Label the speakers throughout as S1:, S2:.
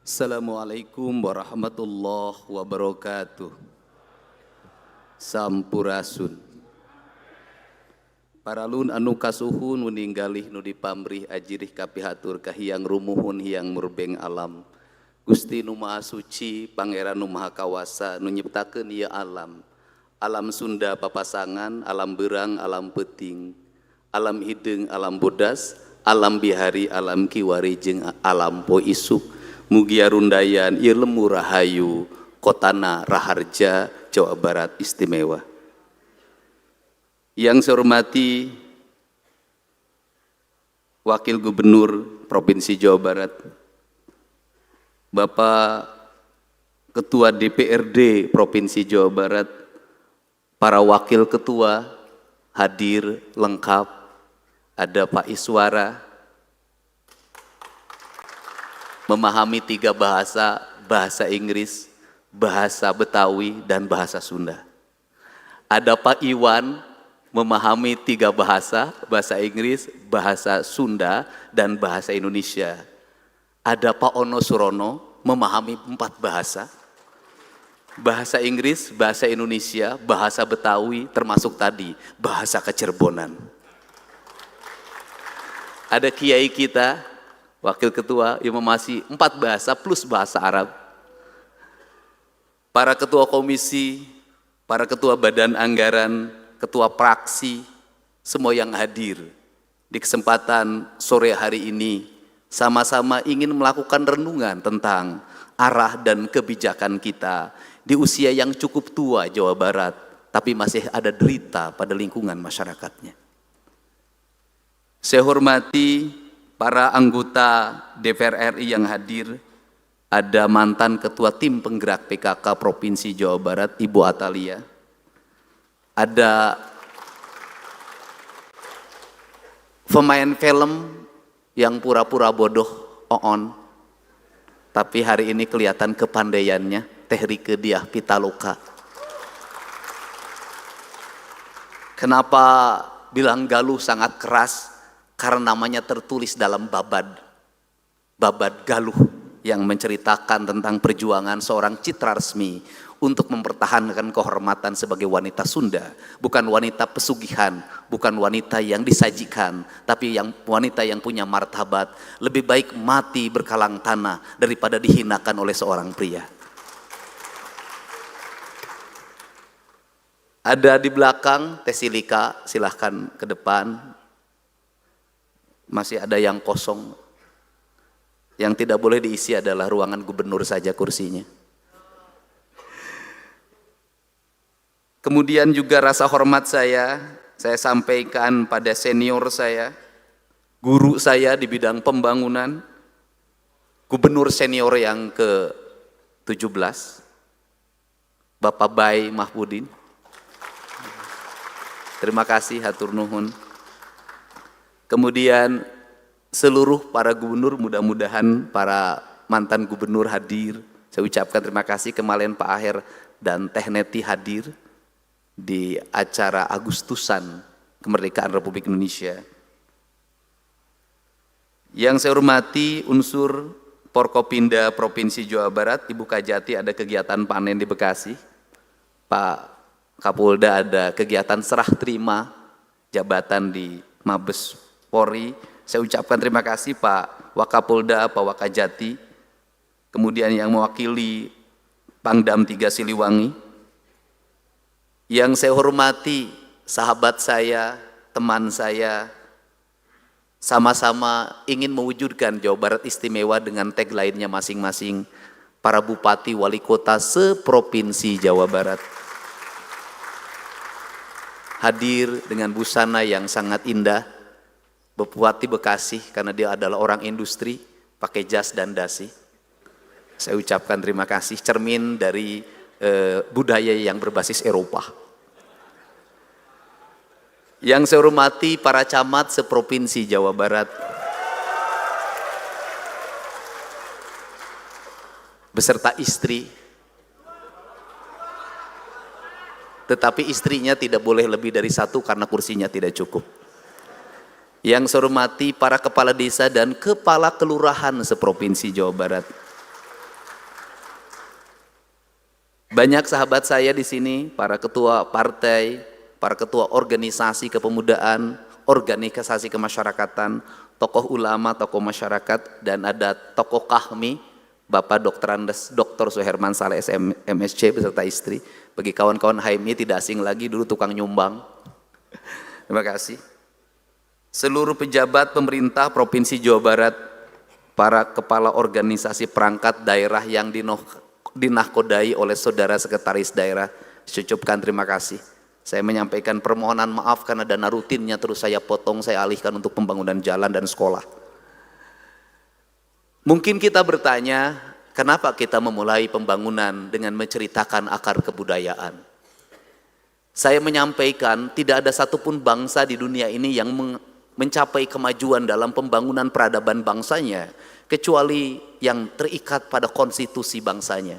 S1: Assalamualaikum warahmatullahi wabarakatuh. Sampurasun. Paralun anu kasuhun meninggalih nu dipamrih ajirih kapihatur kahiyang rumuhun hiyang murbeng alam. Gusti nu Maha Suci, Pangeran nu Maha Kawasa nu nyiptakeun ieu alam. Alam Sunda papasangan, alam berang, alam peting, alam hideung, alam bodas, alam bihari, alam kiwari jeung alam poe isuk. Mugia rundayan ieu lemu rahayu kotana Raharja Jawa Barat istimewa. Yang saya hormati Wakil Gubernur Provinsi Jawa Barat, Bapak Ketua DPRD Provinsi Jawa Barat, para Wakil Ketua hadir lengkap, ada Pak Iswara, memahami 3 bahasa, bahasa Inggris, bahasa Betawi, dan bahasa Sunda. Ada Pak Iwan, memahami 3 bahasa, bahasa Inggris, bahasa Sunda, dan bahasa Indonesia. Ada Pak Ono Surono, memahami 4 bahasa, bahasa Inggris, bahasa Indonesia, bahasa Betawi, termasuk tadi, bahasa Kecerbonan. Ada Kiai kita, Wakil Ketua yang memasi 4 bahasa plus bahasa Arab. Para ketua komisi, para ketua badan anggaran, ketua praksi, semua yang hadir di kesempatan sore hari ini sama-sama ingin melakukan renungan tentang arah dan kebijakan kita di usia yang cukup tua Jawa Barat, tapi masih ada derita pada lingkungan masyarakatnya. Saya hormati para anggota DPR RI yang hadir, ada mantan Ketua Tim Penggerak PKK Provinsi Jawa Barat, Ibu Atalia, ada pemain film yang pura-pura bodoh, Oon, tapi hari ini kelihatan kepandaiannya, Teh Rike Diah Pitaloka. Kenapa bilang Galuh sangat keras? Karena namanya tertulis dalam babad Galuh yang menceritakan tentang perjuangan seorang Citra Resmi untuk mempertahankan kehormatan sebagai wanita Sunda, bukan wanita pesugihan, bukan wanita yang disajikan, tapi yang wanita yang punya martabat. Lebih baik mati berkalang tanah daripada dihinakan oleh seorang pria. Ada di belakang Teh Silika, silahkan ke depan. Masih ada yang kosong. Yang tidak boleh diisi adalah ruangan gubernur saja kursinya. Kemudian juga rasa hormat saya sampaikan pada senior saya, guru saya di bidang pembangunan, gubernur senior yang ke-17, Bapak Bay Mahfudin. Terima kasih, hatur nuhun. Kemudian seluruh para gubernur, mudah-mudahan para mantan gubernur hadir. Saya ucapkan terima kasih kemarin Pak Aher dan Teh Neti hadir di acara Agustusan Kemerdekaan Republik Indonesia. Yang saya hormati unsur Porkopinda Provinsi Jawa Barat, Ibu Kajati ada kegiatan panen di Bekasi. Pak Kapolda ada kegiatan serah terima jabatan di Mabes Polri. Saya ucapkan terima kasih Pak Wakapolda, Pak Wakajati, kemudian yang mewakili Pangdam 3 Siliwangi. Yang saya hormati sahabat saya, teman saya, sama-sama ingin mewujudkan Jawa Barat istimewa dengan tagline-nya masing-masing, para bupati wali kota seprovinsi Jawa Barat. Hadir dengan busana yang sangat indah, Bupati Bekasi karena dia adalah orang industri, pakai jas dan dasi. Saya ucapkan terima kasih, cermin dari budaya yang berbasis Eropa. Yang saya hormati para camat seprovinsi Jawa Barat, beserta istri, tetapi istrinya tidak boleh lebih dari 1 karena kursinya tidak cukup. Yang saya hormati para kepala desa dan kepala kelurahan seprovinsi Jawa Barat. Banyak sahabat saya di sini, para ketua partai, para ketua organisasi kepemudaan, organisasi kemasyarakatan, tokoh ulama, tokoh masyarakat, dan ada tokoh kami, Bapak Dr. Andes, Dr. Suherman Saleh MSc beserta istri. Bagi kawan-kawan HMI tidak asing lagi, dulu tukang nyumbang. Terima kasih. Seluruh pejabat pemerintah Provinsi Jawa Barat, para kepala organisasi perangkat daerah yang dinahkodai oleh saudara sekretaris daerah, saya ucapkan terima kasih. Saya menyampaikan permohonan maaf karena dana rutinnya terus saya potong, saya alihkan untuk pembangunan jalan dan sekolah. Mungkin kita bertanya, kenapa kita memulai pembangunan dengan menceritakan akar kebudayaan? Saya menyampaikan tidak ada satupun bangsa di dunia ini yang mencapai kemajuan dalam pembangunan peradaban bangsanya, kecuali yang terikat pada konstitusi bangsanya.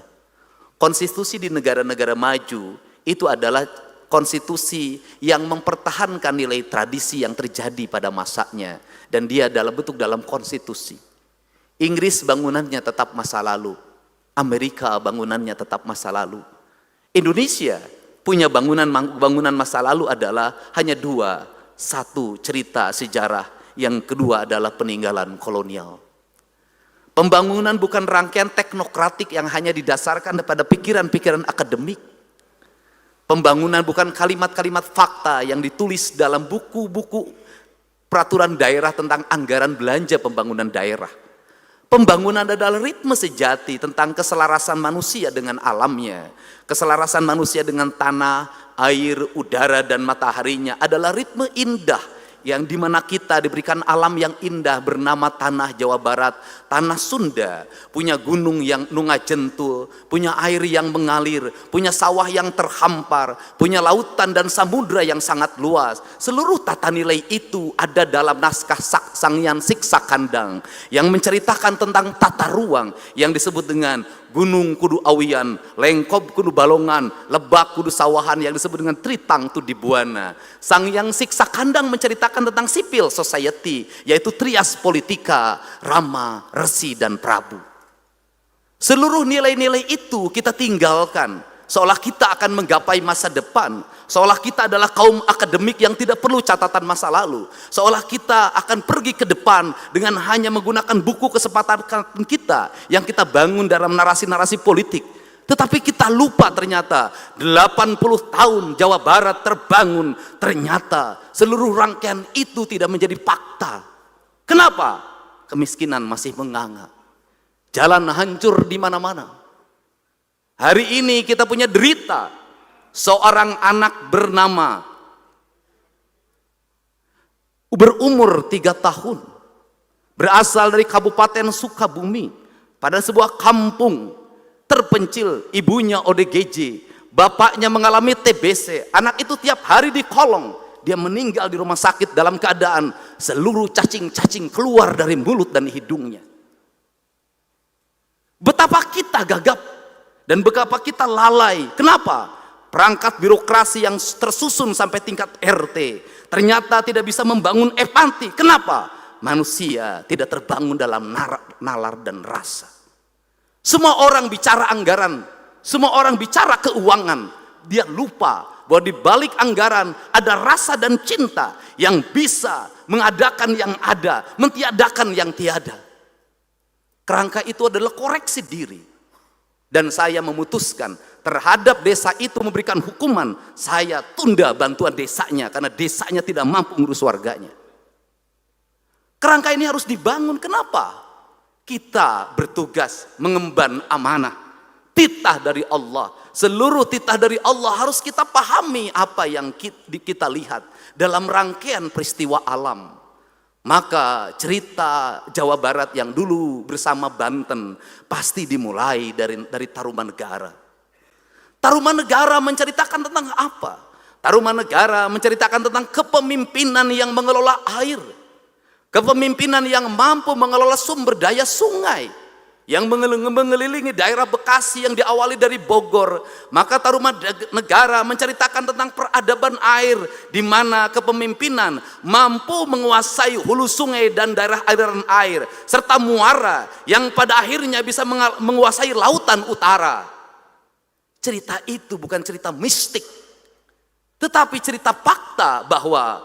S1: Konstitusi di negara-negara maju itu adalah konstitusi yang mempertahankan nilai tradisi yang terjadi pada masanya, dan dia dalam bentuk dalam konstitusi. Inggris bangunannya tetap masa lalu, Amerika bangunannya tetap masa lalu. Indonesia punya bangunan masa lalu adalah hanya dua. Satu, cerita sejarah, yang kedua adalah peninggalan kolonial. Pembangunan bukan rangkaian teknokratik yang hanya didasarkan pada pikiran-pikiran akademik. Pembangunan bukan kalimat-kalimat fakta yang ditulis dalam buku-buku peraturan daerah tentang anggaran belanja pembangunan daerah. Pembangunan adalah ritme sejati tentang keselarasan manusia dengan alamnya. Keselarasan manusia dengan tanah, air, udara, dan mataharinya adalah ritme indah yang dimana kita diberikan alam yang indah bernama tanah Jawa Barat, tanah Sunda, punya gunung yang nungajentul, punya air yang mengalir, punya sawah yang terhampar, punya lautan dan samudra yang sangat luas. Seluruh tata nilai itu ada dalam naskah Sanghyang Siksa Kandang yang menceritakan tentang tata ruang yang disebut dengan gunung kudu awian, lengkop kudu balongan, lebak kudu sawahan yang disebut dengan tritang tu dibuana. Sanghyang Siksa Kandang menceritakan tentang civil society, yaitu trias politika, Rama, Resi, dan Prabu. Seluruh nilai-nilai itu kita tinggalkan, seolah kita akan menggapai masa depan, seolah kita adalah kaum akademik yang tidak perlu catatan masa lalu, seolah kita akan pergi ke depan dengan hanya menggunakan buku kesepakatan kita yang kita bangun dalam narasi-narasi politik. Tetapi kita lupa ternyata 80 tahun Jawa Barat terbangun, ternyata seluruh rangkaian itu tidak menjadi fakta. Kenapa? Kemiskinan masih menganga, jalan hancur di mana-mana. Hari ini kita punya derita seorang anak bernama berumur 3 tahun, berasal dari Kabupaten Sukabumi, pada sebuah kampung terpencil, ibunya ODGJ, bapaknya mengalami TBC, anak itu tiap hari di kolong, dia meninggal di rumah sakit dalam keadaan seluruh cacing-cacing keluar dari mulut dan hidungnya. Betapa kita gagap dan betapa kita lalai. Kenapa? Perangkat birokrasi yang tersusun sampai tingkat RT ternyata tidak bisa membangun empati. Kenapa? Manusia tidak terbangun dalam nalar dan rasa. Semua orang bicara anggaran, semua orang bicara keuangan. Dia lupa bahwa di balik anggaran ada rasa dan cinta yang bisa mengadakan yang ada, mentiadakan yang tiada. Kerangka itu adalah koreksi diri. Dan saya memutuskan terhadap desa itu memberikan hukuman. Saya tunda bantuan desanya karena desanya tidak mampu mengurus warganya. Kerangka ini harus dibangun. Kenapa? Kita bertugas mengemban amanah, titah dari Allah. Seluruh titah dari Allah harus kita pahami apa yang kita lihat dalam rangkaian peristiwa alam. Maka cerita Jawa Barat yang dulu bersama Banten pasti dimulai dari Tarumanegara. Tarumanegara menceritakan tentang apa? Tarumanegara menceritakan tentang kepemimpinan yang mengelola air. Kepemimpinan yang mampu mengelola sumber daya sungai, yang mengelilingi daerah Bekasi yang diawali dari Bogor. Maka Tarumanegara menceritakan tentang peradaban air, di mana kepemimpinan mampu menguasai hulu sungai dan daerah aliran air, serta muara yang pada akhirnya bisa menguasai lautan utara. cerita itu bukan cerita mistik, tetapi cerita fakta bahwa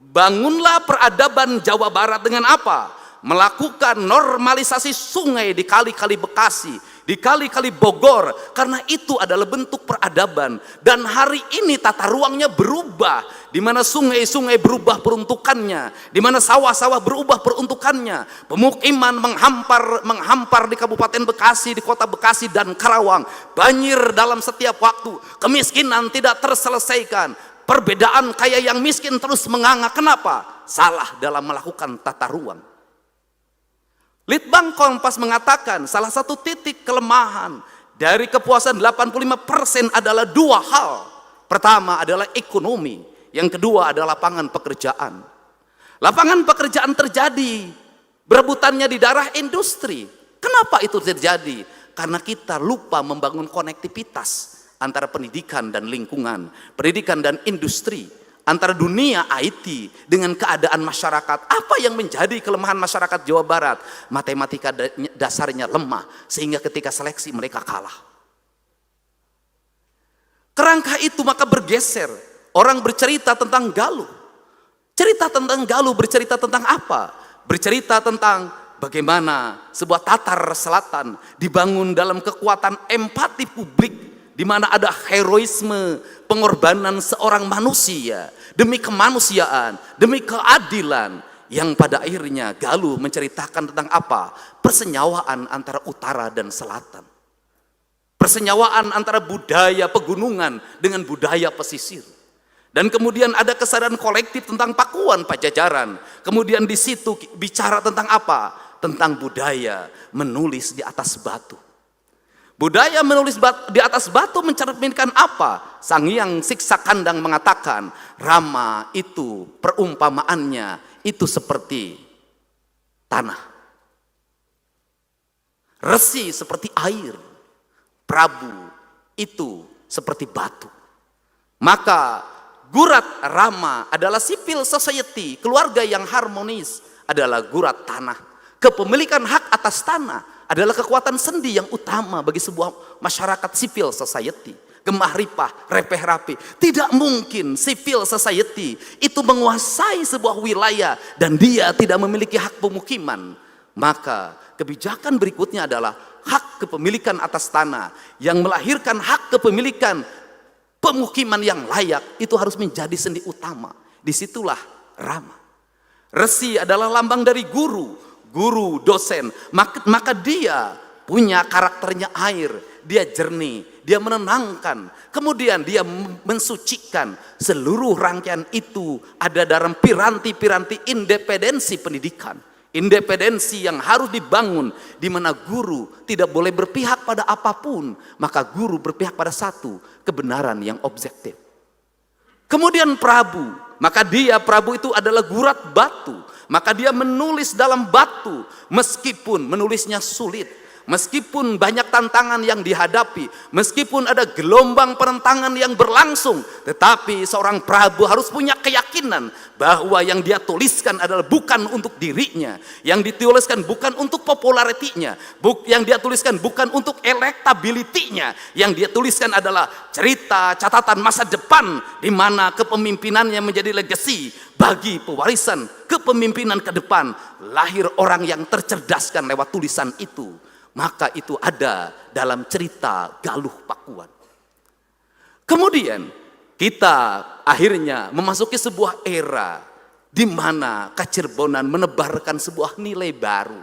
S1: bangunlah peradaban Jawa Barat dengan apa? Melakukan normalisasi sungai di kali-kali Bekasi, di kali-kali Bogor, karena itu adalah bentuk peradaban. Dan hari ini tata ruangnya berubah, di mana sungai-sungai berubah peruntukannya, di mana sawah-sawah berubah peruntukannya, pemukiman menghampar di Kabupaten Bekasi, di Kota Bekasi dan Karawang, banjir dalam setiap waktu, kemiskinan tidak terselesaikan, perbedaan kaya yang miskin terus menganga. Kenapa? Salah dalam melakukan tata ruang. Litbang Kompas mengatakan salah satu titik kelemahan dari kepuasan 85% adalah dua hal. Pertama adalah ekonomi, yang kedua adalah lapangan pekerjaan. Lapangan pekerjaan terjadi, berebutannya di daerah industri. Kenapa itu terjadi? Karena kita lupa membangun konektivitas antara pendidikan dan lingkungan, pendidikan dan industri, antara dunia IT dengan keadaan masyarakat. Apa yang menjadi kelemahan masyarakat Jawa Barat? Matematika dasarnya lemah, sehingga ketika seleksi mereka kalah. Kerangka itu maka bergeser. Orang bercerita tentang Galuh. Cerita tentang Galuh bercerita tentang apa? Bercerita tentang bagaimana sebuah Tatar Selatan dibangun dalam kekuatan empati publik, di mana ada heroisme pengorbanan seorang manusia demi kemanusiaan, demi keadilan, yang pada akhirnya Galuh menceritakan tentang apa? Persenyawaan antara utara dan selatan. Persenyawaan antara budaya pegunungan dengan budaya pesisir. Dan kemudian ada kesadaran kolektif tentang Pakuan Pajajaran. Kemudian di situ bicara tentang apa? Tentang budaya menulis di atas batu. Budaya menulis di atas batu mencerminkan apa? Sang Hyang Siksa Kandang mengatakan, Rama itu perumpamaannya itu seperti tanah, Resi seperti air, Prabu itu seperti batu. Maka Gurat Rama adalah civil society, keluarga yang harmonis adalah gurat tanah. Kepemilikan hak atas tanah adalah kekuatan sendi yang utama bagi sebuah masyarakat civil society. Gemah ripah, repeh rapi. Tidak mungkin civil society itu menguasai sebuah wilayah dan dia tidak memiliki hak pemukiman. Maka kebijakan berikutnya adalah hak kepemilikan atas tanah yang melahirkan hak kepemilikan pemukiman yang layak. Itu harus menjadi sendi utama. Disitulah Rama. Resi adalah lambang dari guru, dosen, maka dia punya karakternya air, dia jernih, dia menenangkan, kemudian dia mensucikan. Seluruh rangkaian itu ada dalam piranti-piranti independensi pendidikan, independensi yang harus dibangun, di mana guru tidak boleh berpihak pada apapun, maka guru berpihak pada satu, kebenaran yang objektif. Kemudian Prabu, maka Prabu itu adalah gurat batu. Maka dia menulis dalam batu, meskipun menulisnya sulit, meskipun banyak tantangan yang dihadapi, meskipun ada gelombang penentangan yang berlangsung, tetapi seorang Prabu harus punya keyakinan bahwa yang dia tuliskan adalah bukan untuk dirinya, yang dituliskan bukan untuk popularitinya, yang dia tuliskan bukan untuk elektabilitinya, yang dia tuliskan adalah cerita catatan masa depan, di mana kepemimpinannya menjadi legacy bagi pewarisan kepemimpinan ke depan. Lahir orang yang tercerdaskan lewat tulisan itu. Maka itu ada dalam cerita Galuh Pakuan. Kemudian kita akhirnya memasuki sebuah era di mana Kacirbonan menebarkan sebuah nilai baru.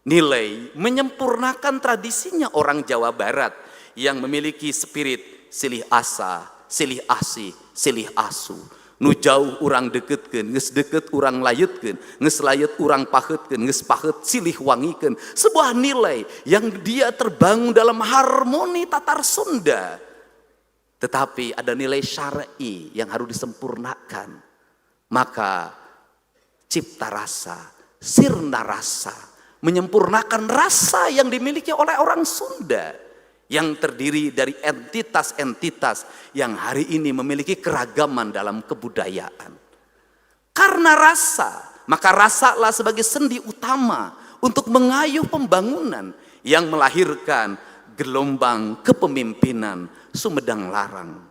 S1: Nilai menyempurnakan tradisinya orang Jawa Barat yang memiliki spirit silih asa, silih asih, silih asu. Nu jauh urang deketkeun, geus deket urang layutkeun, geus layut urang paheutkeun, geus paheut silih wangikeun. Sebuah nilai yang dia terbangun dalam harmoni Tatar Sunda. Tetapi ada nilai syar'i yang harus disempurnakan. Maka cipta rasa, sirna rasa, menyempurnakan rasa yang dimiliki oleh orang Sunda, yang terdiri dari entitas-entitas yang hari ini memiliki keragaman dalam kebudayaan. Karena rasa, maka rasalah sebagai sendi utama untuk mengayuh pembangunan yang melahirkan gelombang kepemimpinan Sumedang Larang,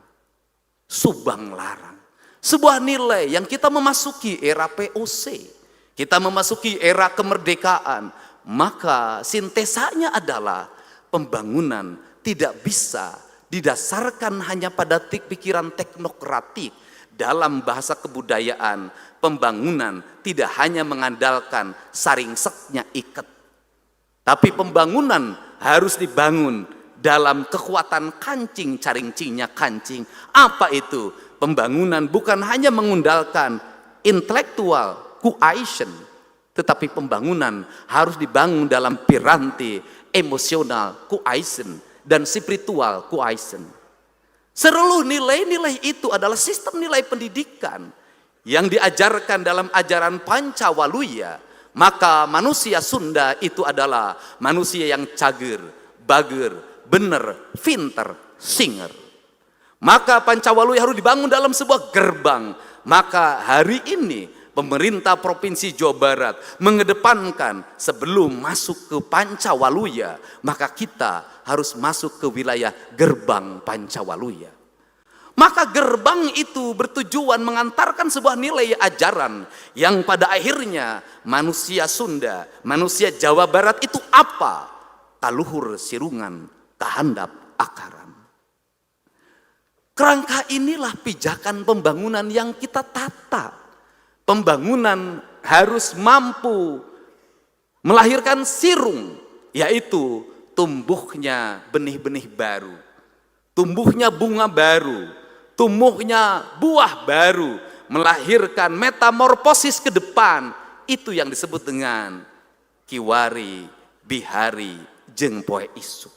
S1: Subang Larang. Sebuah nilai yang kita memasuki era POC, kita memasuki era kemerdekaan, maka sintesanya adalah pembangunan tidak bisa didasarkan hanya pada pikiran teknokratik. Dalam bahasa kebudayaan, pembangunan tidak hanya mengandalkan saringseknya iket, tapi pembangunan harus dibangun dalam kekuatan kancing caringcingnya kancing. Apa itu? Pembangunan bukan hanya mengandalkan intelektual cohesion, tetapi pembangunan harus dibangun dalam piranti emosional cohesion dan spiritual cohesion. Seluruh nilai-nilai itu adalah sistem nilai pendidikan yang diajarkan dalam ajaran Pancawaluya. Maka manusia Sunda itu adalah manusia yang cager, bager, bener, pinter, singer. Maka Pancawaluya harus dibangun dalam sebuah gerbang. Maka hari ini pemerintah Provinsi Jawa Barat mengedepankan sebelum masuk ke Pancawaluya, maka kita harus masuk ke wilayah gerbang Pancawaluya. Maka gerbang itu bertujuan mengantarkan sebuah nilai ajaran yang pada akhirnya manusia Sunda, manusia Jawa Barat itu apa? Kaluhur sirungan, kahandap akaran. Kerangka inilah pijakan pembangunan yang kita tata. Pembangunan harus mampu melahirkan sirung, yaitu tumbuhnya benih-benih baru, tumbuhnya bunga baru, tumbuhnya buah baru, melahirkan metamorfosis ke depan. Itu yang disebut dengan kiwari, bihari, jeung poe isu.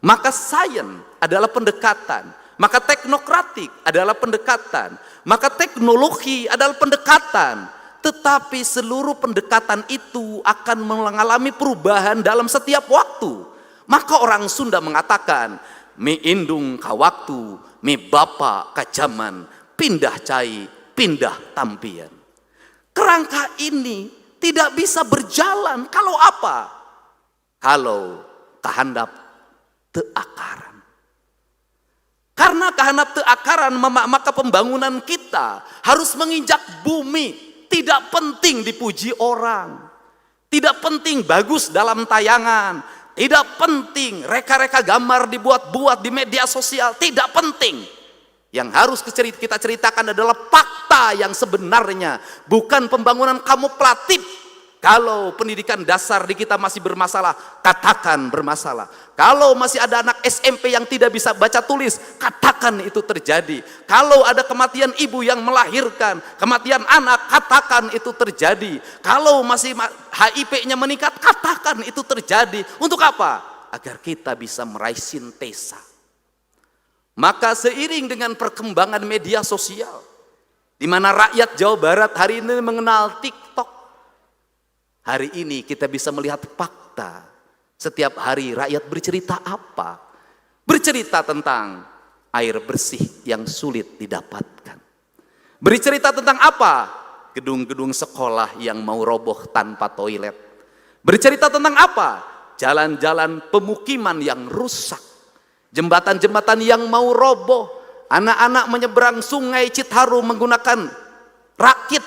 S1: Maka sains adalah pendekatan, maka teknokratik adalah pendekatan, maka teknologi adalah pendekatan. Tetapi seluruh pendekatan itu akan mengalami perubahan dalam setiap waktu. Maka orang Sunda mengatakan, mi indung ka waktu, mi bapa ka zaman, pindah cai, pindah tampian. Kerangka ini tidak bisa berjalan kalau apa? Kalau kahandap teu akaran. Karena kahandap teu akaran, maka pembangunan kita harus menginjak bumi. Tidak penting dipuji orang, tidak penting bagus dalam tayangan, tidak penting reka-reka gambar dibuat-buat di media sosial, tidak penting. Yang harus kita ceritakan adalah fakta yang sebenarnya, bukan pembangunan kamuflatif. Kalau pendidikan dasar di kita masih bermasalah, katakan bermasalah. Kalau masih ada anak SMP yang tidak bisa baca tulis, katakan itu terjadi. Kalau ada kematian ibu yang melahirkan, kematian anak, katakan itu terjadi. Kalau masih HIV-nya meningkat, katakan itu terjadi. Untuk apa? Agar kita bisa meraih sintesa. Maka seiring dengan perkembangan media sosial, di mana rakyat Jawa Barat hari ini mengenal TikTok, hari ini kita bisa melihat fakta. Setiap hari rakyat bercerita apa? Bercerita tentang air bersih yang sulit didapatkan. Bercerita tentang apa? Gedung-gedung sekolah yang mau roboh tanpa toilet. Bercerita tentang apa? Jalan-jalan pemukiman yang rusak. Jembatan-jembatan yang mau roboh. Anak-anak menyeberang sungai Citarum menggunakan rakit.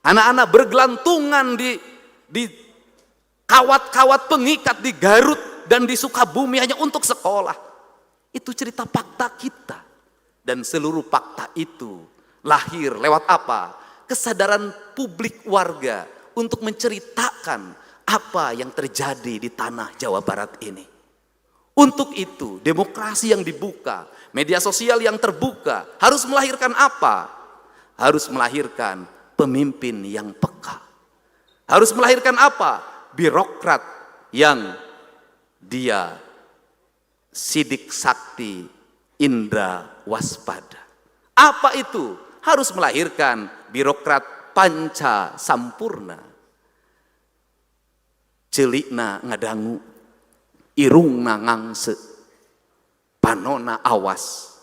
S1: Anak-anak bergelantungan di kawat-kawat pengikat di Garut dan di Sukabumi hanya untuk sekolah. Itu cerita fakta kita. Dan seluruh fakta itu lahir lewat apa? Kesadaran publik warga untuk menceritakan apa yang terjadi di tanah Jawa Barat ini. Untuk itu, demokrasi yang dibuka, media sosial yang terbuka, harus melahirkan apa? Harus melahirkan pemimpin yang peka. Harus melahirkan apa? Birokrat yang dia sidik sakti, indra waspada. Apa itu? Harus melahirkan birokrat panca sampurna. Celikna ngadangu, irungna ngangse, panona awas,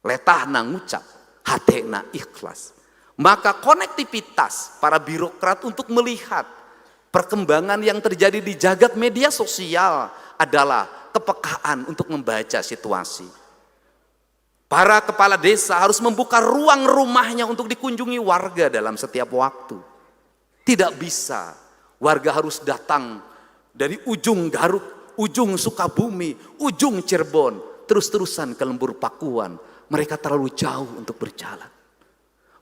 S1: letahna ngucap, hatena ikhlas. Maka konektivitas para birokrat untuk melihat perkembangan yang terjadi di jagat media sosial adalah kepekaan untuk membaca situasi. Para kepala desa harus membuka ruang rumahnya untuk dikunjungi warga dalam setiap waktu. Tidak bisa warga harus datang dari ujung Garut, ujung Sukabumi, ujung Cirebon, terus-terusan ke Lembur Pakuan. Mereka terlalu jauh untuk berjalan.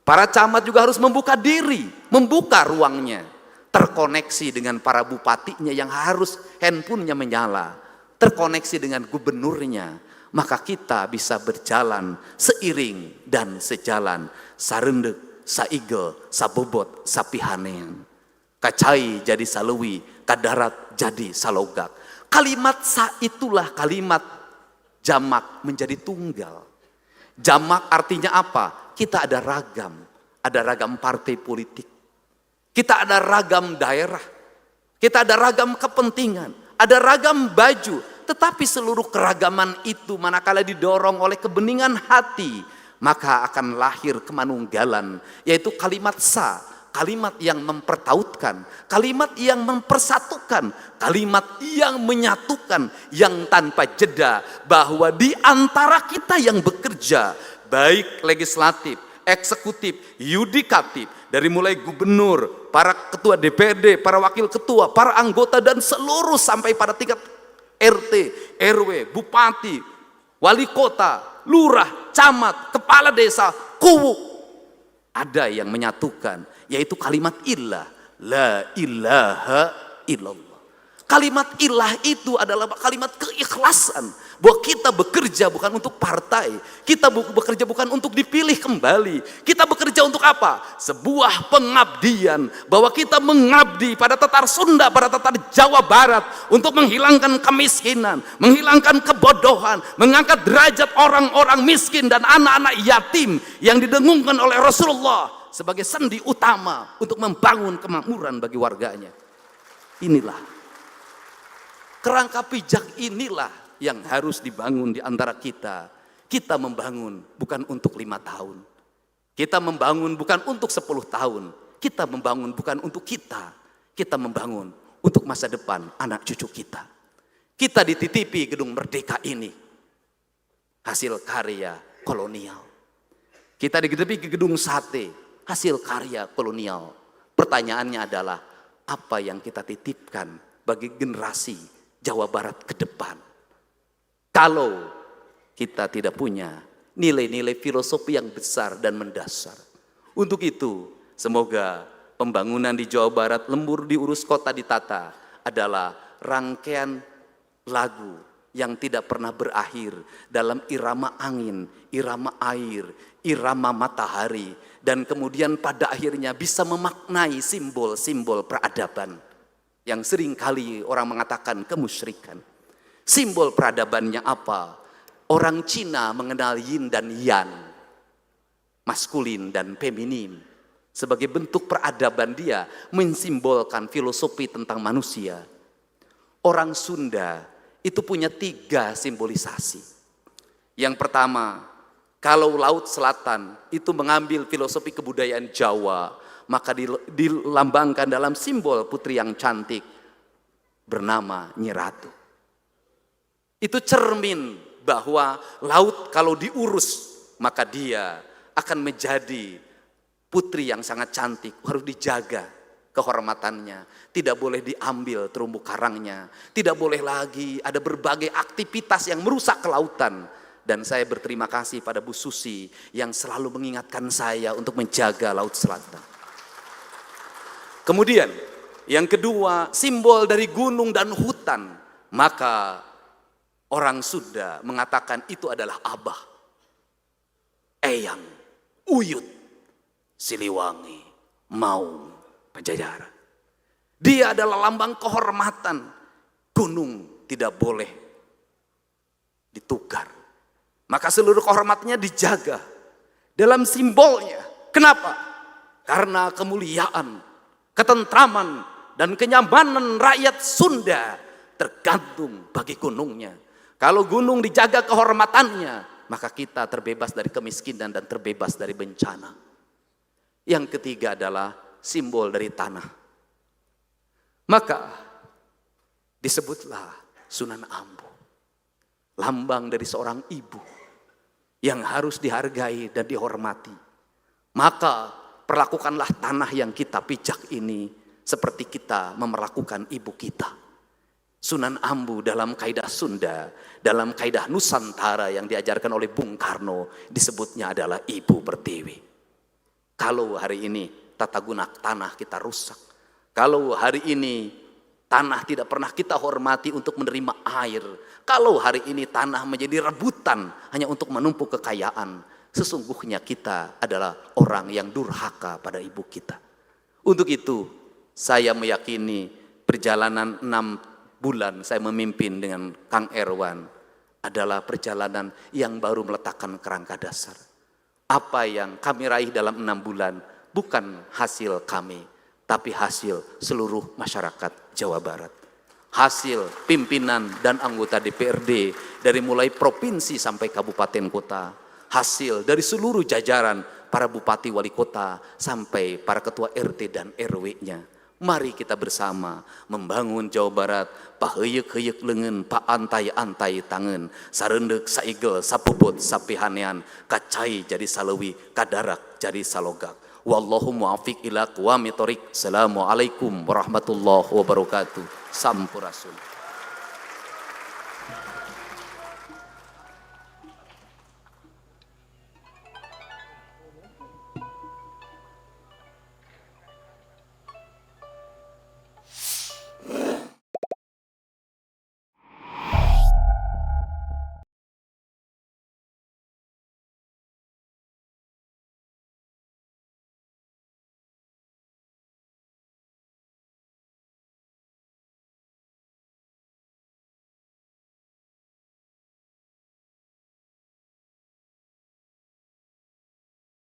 S1: Para camat juga harus membuka diri, membuka ruangnya, terkoneksi dengan para bupatinya yang harus handphonenya menyala, terkoneksi dengan gubernurnya, maka kita bisa berjalan seiring dan sejalan. Sarendek, saigel, sabobot, sapihanean. Kacai jadi salewi, kadarat jadi salogak. Kalimat sa itulah kalimat jamak menjadi tunggal. Jamak artinya apa? Kita ada ragam partai politik. Kita ada ragam daerah. Kita ada ragam kepentingan, ada ragam baju. Tetapi seluruh keragaman itu manakala didorong oleh kebeningan hati, maka akan lahir kemanunggalan, yaitu kalimat sa. Kalimat yang mempertautkan, kalimat yang mempersatukan, kalimat yang menyatukan, yang tanpa jeda, bahwa di antara kita yang bekerja, baik legislatif, eksekutif, yudikatif, dari mulai gubernur, para ketua DPRD, para wakil ketua, para anggota, dan seluruh sampai pada tingkat RT, RW, bupati, wali kota, lurah, camat, kepala desa, kuwu, ada yang menyatukan, yaitu kalimat ilah, la ilaha illallah. Kalimat ilah itu adalah kalimat keikhlasan, bahwa kita bekerja bukan untuk partai, kita bekerja bukan untuk dipilih kembali, kita bekerja untuk apa? Sebuah pengabdian, bahwa kita mengabdi pada Tatar Sunda, pada Tatar Jawa Barat, untuk menghilangkan kemiskinan, menghilangkan kebodohan, mengangkat derajat orang-orang miskin dan anak-anak yatim yang didengungkan oleh Rasulullah sebagai sendi utama untuk membangun kemakmuran bagi warganya. Inilah kerangka pijak, inilah yang harus dibangun di antara kita. Kita membangun bukan untuk 5 tahun. Kita membangun bukan untuk 10 tahun. Kita membangun bukan untuk kita. Kita membangun untuk masa depan anak cucu kita. Kita dititipi gedung Merdeka ini, hasil karya kolonial. Kita dititipi gedung sate, hasil karya kolonial. Pertanyaannya adalah, apa yang kita titipkan bagi generasi Jawa Barat ke depan? Kalau kita tidak punya nilai-nilai filosofi yang besar dan mendasar. Untuk itu, semoga pembangunan di Jawa Barat, lembur diurus, kota ditata, adalah rangkaian lagu yang tidak pernah berakhir dalam irama angin, irama air, irama matahari, dan kemudian pada akhirnya bisa memaknai simbol-simbol peradaban yang sering kali orang mengatakan kemusyrikan. Simbol peradabannya apa? Orang Cina mengenal yin dan yang, maskulin dan feminin. Sebagai bentuk peradaban dia mensimbolkan filosofi tentang manusia. Orang Sunda itu punya 3 simbolisasi. Yang pertama, kalau Laut Selatan itu mengambil filosofi kebudayaan Jawa, maka dilambangkan dalam simbol putri yang cantik bernama Nyi Ratu. Itu cermin bahwa laut kalau diurus, maka dia akan menjadi putri yang sangat cantik, harus dijaga kehormatannya, tidak boleh diambil terumbu karangnya, tidak boleh lagi ada berbagai aktivitas yang merusak kelautan. Dan saya berterima kasih pada Bu Susi yang selalu mengingatkan saya untuk menjaga Laut Selatan. Kemudian yang kedua, simbol dari gunung dan hutan. Maka orang Sunda mengatakan itu adalah Abah, Eyang, Uyut, Siliwangi, Maung, Pajajaran. Dia adalah lambang kehormatan. Gunung tidak boleh ditukar. Maka seluruh kehormatannya dijaga dalam simbolnya. Kenapa? Karena kemuliaan, ketentraman, dan kenyamanan rakyat Sunda tergantung bagi gunungnya. Kalau gunung dijaga kehormatannya, maka kita terbebas dari kemiskinan dan terbebas dari bencana. Yang ketiga adalah simbol dari tanah. Maka disebutlah Sunan Ambu. lambang dari seorang ibu yang harus dihargai dan dihormati. Maka perlakukanlah tanah yang kita pijak ini seperti kita memperlakukan ibu kita. Sunan Ambu dalam kaidah Sunda, dalam kaidah Nusantara yang diajarkan oleh Bung Karno, disebutnya adalah ibu pertiwi. Kalau hari ini tata guna tanah kita rusak, kalau hari ini tanah tidak pernah kita hormati untuk menerima air, kalau hari ini tanah menjadi rebutan hanya untuk menumpuk kekayaan, sesungguhnya kita adalah orang yang durhaka pada ibu kita. Untuk itu saya meyakini perjalanan 6 bulan saya memimpin dengan Kang Erwan adalah perjalanan yang baru meletakkan kerangka dasar. Apa yang kami raih dalam 6 bulan bukan hasil kami, tapi hasil seluruh masyarakat Jawa Barat. Hasil pimpinan dan anggota DPRD dari mulai provinsi sampai kabupaten kota. Hasil dari seluruh jajaran para bupati wali kota sampai para ketua RT dan RW-nya. Mari kita bersama membangun Jawa Barat, paheyek-heyek lengan, pa antai-antai tangan, sarendek saigel, sapuput, sapihanean, kacai jadi salewi, kadarak jadi salogak. Wallahu muafiq ila aqwamit thoriq. Assalamualaikum warahmatullahi wabarakatuh. Sampurasun.